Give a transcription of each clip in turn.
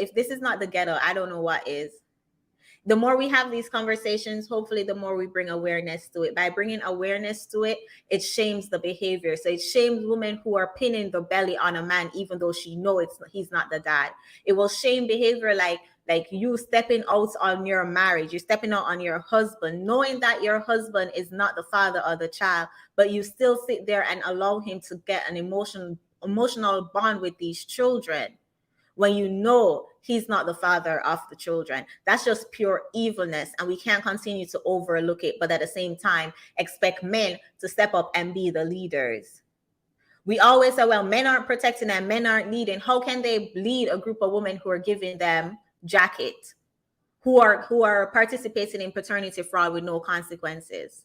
if this is not the ghetto, I don't know what is. The more we have these conversations, hopefully the more we bring awareness to it. By bringing awareness to it, it shames the behavior. So it shames women who are pinning the belly on a man, even though she knows he's not the dad. It will shame behavior like you stepping out on your marriage, you're stepping out on your husband, knowing that your husband is not the father of the child, but you still sit there and allow him to get an emotional bond with these children when you know he's not the father of the children. That's just pure evilness, and we can't continue to overlook it, but at the same time expect men to step up and be the leaders. We always say, well, men aren't protecting and men aren't leading. How can they lead a group of women who are giving them jacket, who are participating in paternity fraud with no consequences?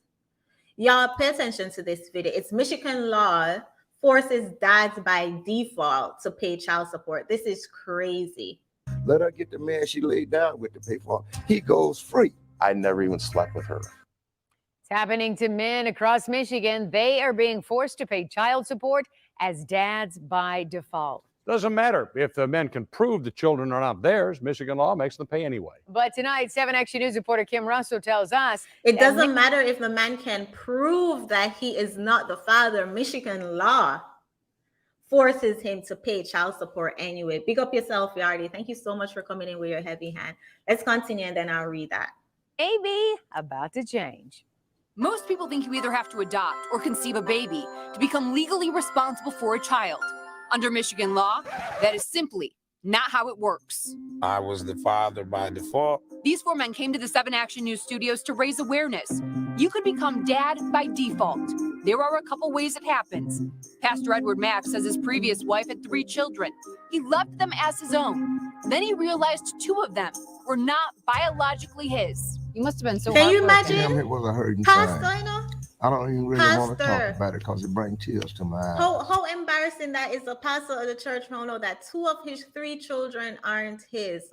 Y'all pay attention to this video. It's Michigan law forces dads by default to pay child support. This is crazy. Let her get the man she laid down with to pay for him. He goes free. I never even slept with her. It's happening to men across Michigan. They are being forced to pay child support as dads by default. Doesn't matter if the men can prove the children are not theirs. Michigan law makes them pay anyway. But tonight, 7 Action News reporter Kim Russell tells us it doesn't matter if the man can prove that he is not the father. Michigan law forces him to pay child support anyway. Big up yourself, Yardy. Thank you so much for coming in with your heavy hand. Let's continue and then I'll read that. Maybe about to change. Most people think you either have to adopt or conceive a baby to become legally responsible for a child. Under Michigan law, that is simply not how it works. I was the father by default. These 4 men came to the 7 Action News studios to raise awareness. You could become dad by default. There are a couple ways it happens. Pastor Edward Mack says his previous wife had 3 children. He left them as his own. Then he realized 2 of them were not biologically his. He must have been so Can you imagine? It was a hurting Pastor, time. you know? I don't even really want to Pastor. talk about it because it brings tears to my eyes. How embarrassing that is. A pastor of the church found out that 2 of his 3 children aren't his.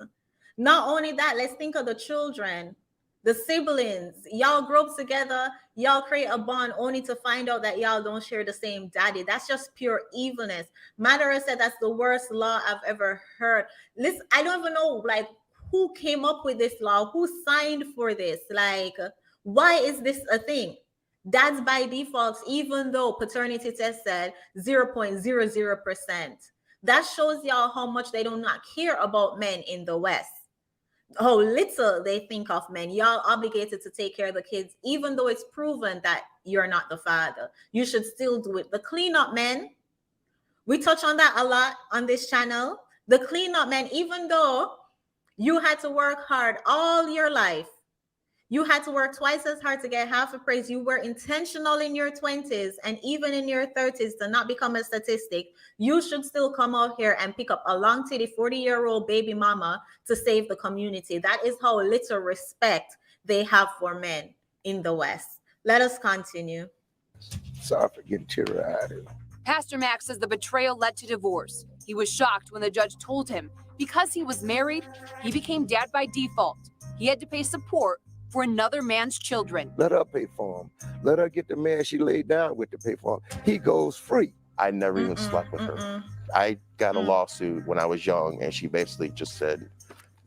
Not only that, let's think of the children, the siblings. Y'all grow up together, y'all create a bond only to find out that y'all don't share the same daddy. That's just pure evilness. Madara said that's the worst law I've ever heard. Listen, I don't even know like who came up with this law, who signed for this. Like, why is this a thing? Dads by default, even though paternity test said 0.00%. That shows y'all how much they do not care about men in the West. How little they think of men. Y'all obligated to take care of the kids, even though it's proven that you're not the father. You should still do it. The cleanup men, we touch on that a lot on this channel. The cleanup men, even though you had to work hard all your life, you had to work twice as hard to get half a praise. You were intentional in your 20s and even in your 30s to not become a statistic. You should still come out here and pick up a long-titty 40-year-old baby mama to save the community. That is how little respect they have for men in the West. Let us continue. Sorry for getting teary-eyed. Pastor Mack says the betrayal led to divorce. He was shocked when the judge told him because he was married, he became dad by default. He had to pay support for another man's children. Let her pay for him. Let her get the man she laid down with to pay for him. He goes free. I never even slept with her. I got a lawsuit when I was young, and she basically just said,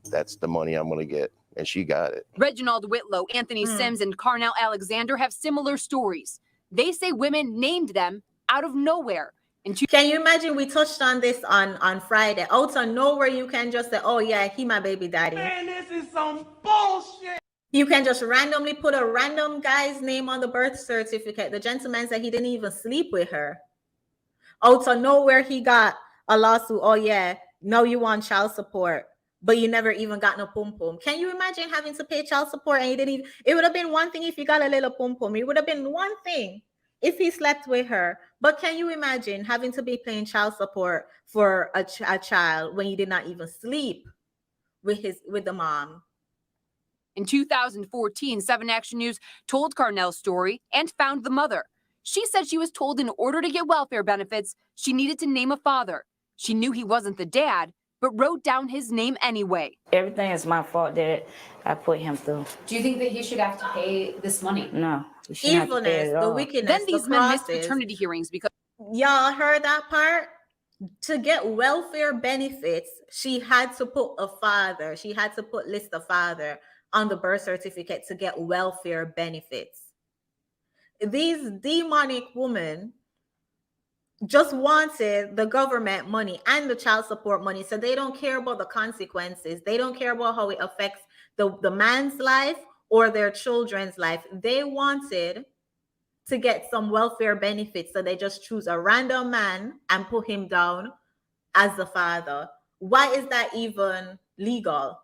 that's the money I'm going to get. And she got it. Reginald Whitlow, Anthony Sims, and Carnell Alexander have similar stories. They say women named them out of nowhere. Can you imagine? We touched on this on Friday. Out of nowhere, you can just say, oh yeah, he my baby daddy. Man, this is some bullshit. You can just randomly put a random guy's name on the birth certificate. The gentleman said he didn't even sleep with her. Out of nowhere, he got a lawsuit. Oh yeah, no, you want child support, but you never even got no pum pum. Can you imagine having to pay child support and you didn't even? It would have been one thing if you got a little pum pum. It would have been one thing if he slept with her. But can you imagine having to be paying child support for a child when you did not even sleep with the mom? In 2014, 7 Action News told Carnell's story and found the mother. She said she was told in order to get welfare benefits, she needed to name a father. She knew he wasn't the dad, but wrote down his name anyway. Everything is my fault that I put him through. Do you think that he should have to pay this money? No. Evilness, the wickedness. Then these men missed paternity hearings because... Y'all heard that part? To get welfare benefits, she had to put a father, she had to list a father on the birth certificate to get welfare benefits. These demonic women just wanted the government money and the child support money, so they don't care about the consequences. They don't care about how it affects the man's life or their children's life. They wanted to get some welfare benefits, so they just choose a random man and put him down as the father. Why is that even legal?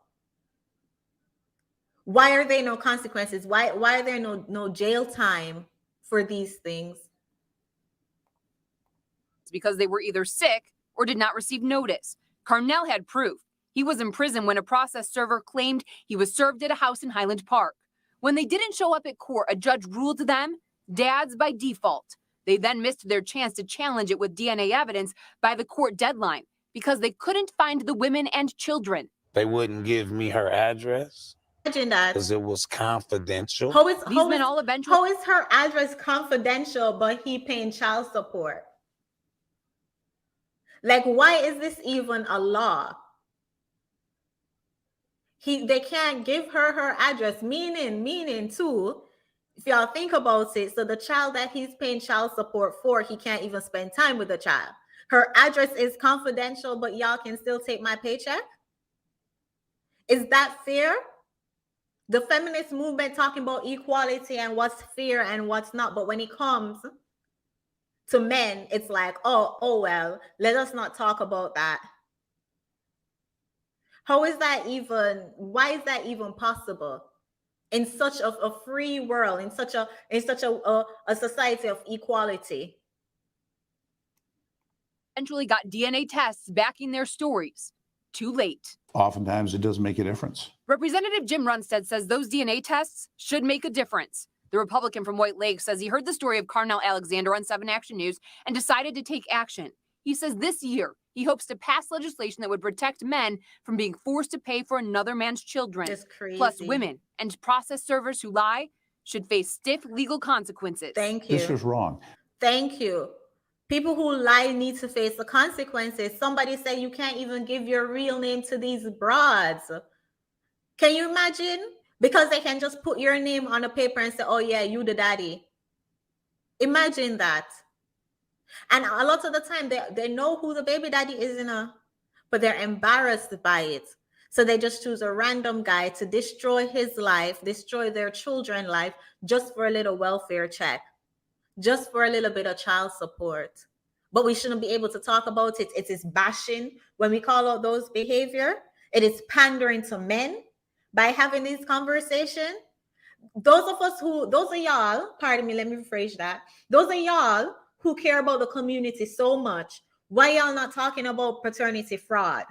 Why are there no consequences? Why are there no jail time for these things? Because they were either sick or did not receive notice. Carnell had proof. He was in prison when a process server claimed he was served at a house in Highland Park. When they didn't show up at court, a judge ruled them dads by default. They then missed their chance to challenge it with DNA evidence by the court deadline because they couldn't find the women and children. They wouldn't give me her address. Imagine that. Because it was confidential. How is her address confidential, but he paying child support? Like, why is this even a law? They can't give her address, meaning too, if y'all think about it, so the child that he's paying child support for, he can't even spend time with the child. Her address is confidential, but y'all can still take my paycheck? Is that fair? The feminist movement talking about equality and what's fair and what's not, but when it comes to men, it's like, oh well, let us not talk about that. How is that even, why is that even possible in such a free world, in such a society of equality? Eventually got DNA tests backing their stories. Too late. Oftentimes it doesn't make a difference. Representative Jim Runstead says those DNA tests should make a difference. The Republican from White Lake says he heard the story of Carnell Alexander on 7 Action News and decided to take action. He says this year he hopes to pass legislation that would protect men from being forced to pay for another man's children. Plus, women and process servers who lie should face stiff legal consequences. Thank you. This is wrong. Thank you. People who lie need to face the consequences. Somebody said you can't even give your real name to these broads. Can you imagine? Because they can just put your name on a paper and say, oh yeah, you the daddy. Imagine that. And a lot of the time they know who the baby daddy is, but they're embarrassed by it. So they just choose a random guy to destroy his life, destroy their children's life, just for a little welfare check, just for a little bit of child support. But we shouldn't be able to talk about it. It is bashing when we call out those behavior. It is pandering to men by having these conversations. Those of y'all, pardon me, let me rephrase that. Those of y'all who care about the community so much, why y'all not talking about paternity fraud?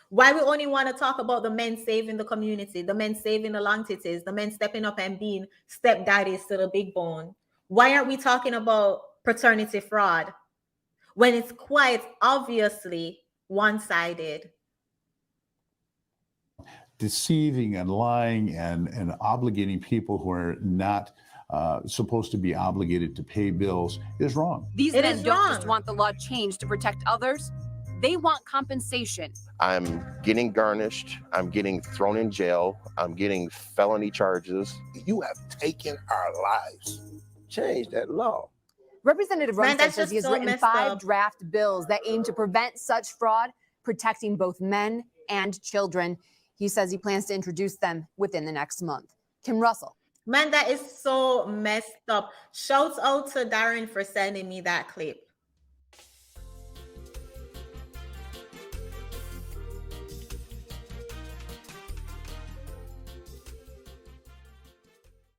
Why we only want to talk about the men saving the community, the men saving the long titties, the men stepping up and being stepdaddies to the big bone? Why aren't we talking about paternity fraud when it's quite obviously one-sided? Deceiving and lying and obligating people who are not supposed to be obligated to pay bills is wrong. These men don't just want the law changed to protect others. They want compensation. I'm getting garnished. I'm getting thrown in jail. I'm getting felony charges. You have taken our lives. Change that law. Representative Runstead says he has so written 5 draft bills that aim to prevent such fraud, protecting both men and children. He says he plans to introduce them within the next month. Kim Russell. Man, that is so messed up. Shouts out to Darren for sending me that clip.